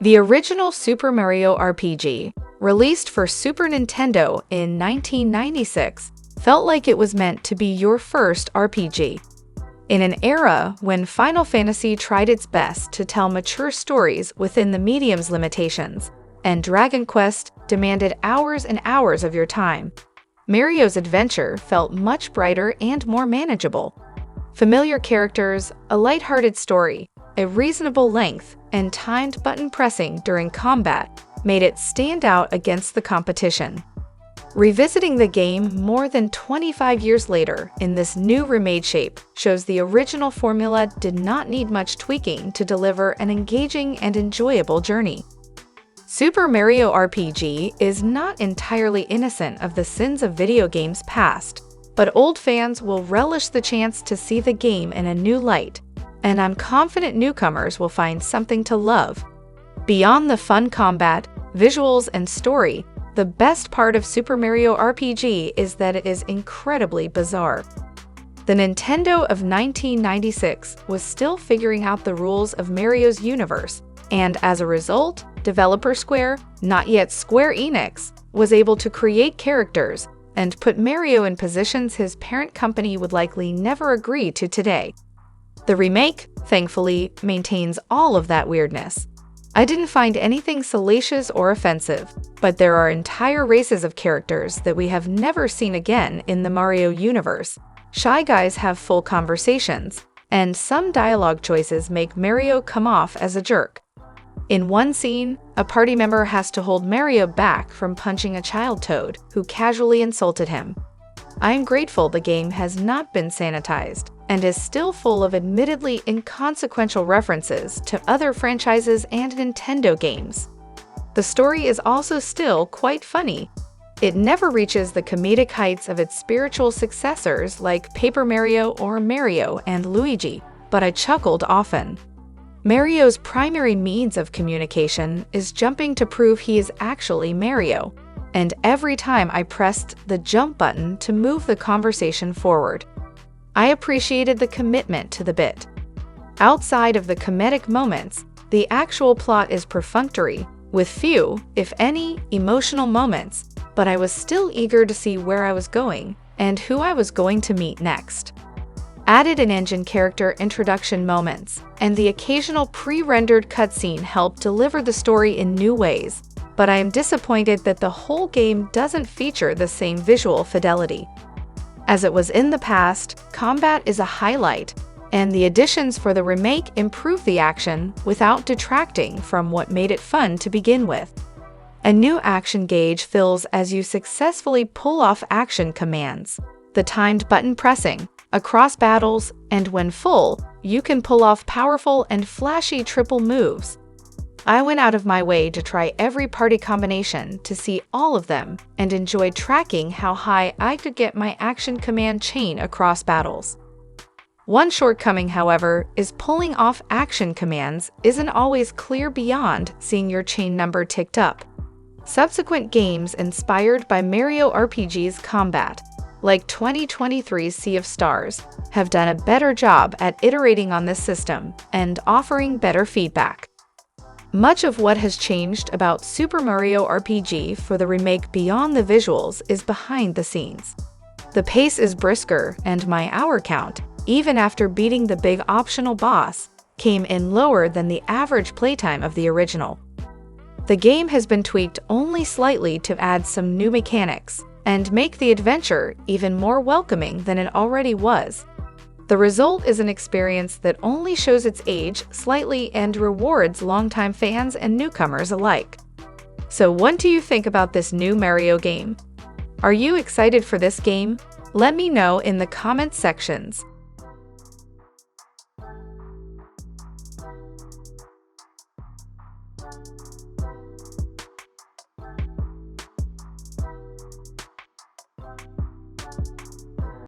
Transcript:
The original Super Mario RPG, released for Super Nintendo in 1996, felt like it was meant to be your first RPG. In an era when Final Fantasy tried its best to tell mature stories within the medium's limitations, and Dragon Quest demanded hours and hours of your time, Mario's adventure felt much brighter and more manageable. Familiar characters, a lighthearted story, a reasonable length, and timed button pressing during combat made it stand out against the competition. Revisiting the game more than 25 years later in this new remade shape shows the original formula did not need much tweaking to deliver an engaging and enjoyable journey. Super Mario RPG is not entirely innocent of the sins of video games past, but old fans will relish the chance to see the game in a new light, and I'm confident newcomers will find something to love. Beyond the fun combat, visuals, and story, the best part of Super Mario RPG is that it is incredibly bizarre. The Nintendo of 1996 was still figuring out the rules of Mario's universe, and as a result, developer Square, not yet Square Enix, was able to create characters and put Mario in positions his parent company would likely never agree to today. The remake, thankfully, maintains all of that weirdness. I didn't find anything salacious or offensive, but there are entire races of characters that we have never seen again in the Mario universe. Shy Guys have full conversations, and some dialogue choices make Mario come off as a jerk. In one scene, a party member has to hold Mario back from punching a child toad who casually insulted him. I am grateful the game has not been sanitized and is still full of admittedly inconsequential references to other franchises and Nintendo games. The story is also still quite funny. It never reaches the comedic heights of its spiritual successors like Paper Mario or Mario and Luigi, but I chuckled often. Mario's primary means of communication is jumping to prove he is actually Mario, and every time I pressed the jump button to move the conversation forward. I appreciated the commitment to the bit. Outside of the comedic moments, the actual plot is perfunctory, with few, if any, emotional moments, but I was still eager to see where I was going and who I was going to meet next. Added in-engine character introduction moments, and the occasional pre-rendered cutscene helped deliver the story in new ways, but I am disappointed that the whole game doesn't feature the same visual fidelity. As it was in the past, combat is a highlight, and the additions for the remake improve the action without detracting from what made it fun to begin with. A new action gauge fills as you successfully pull off action commands, the timed button pressing, across battles, and when full, you can pull off powerful and flashy triple moves. I went out of my way to try every party combination to see all of them and enjoyed tracking how high I could get my action command chain across battles. One shortcoming, however, is pulling off action commands isn't always clear beyond seeing your chain number ticked up. Subsequent games inspired by Mario RPG's combat, like 2023's Sea of Stars, have done a better job at iterating on this system and offering better feedback. Much of what has changed about Super Mario RPG for the remake beyond the visuals is behind the scenes. The pace is brisker, and my hour count, even after beating the big optional boss, came in lower than the average playtime of the original. The game has been tweaked only slightly to add some new mechanics and make the adventure even more welcoming than it already was. The result is an experience that only shows its age slightly and rewards longtime fans and newcomers alike. So what do you think about this new Mario game? Are you excited for this game? Let me know in the comments sections.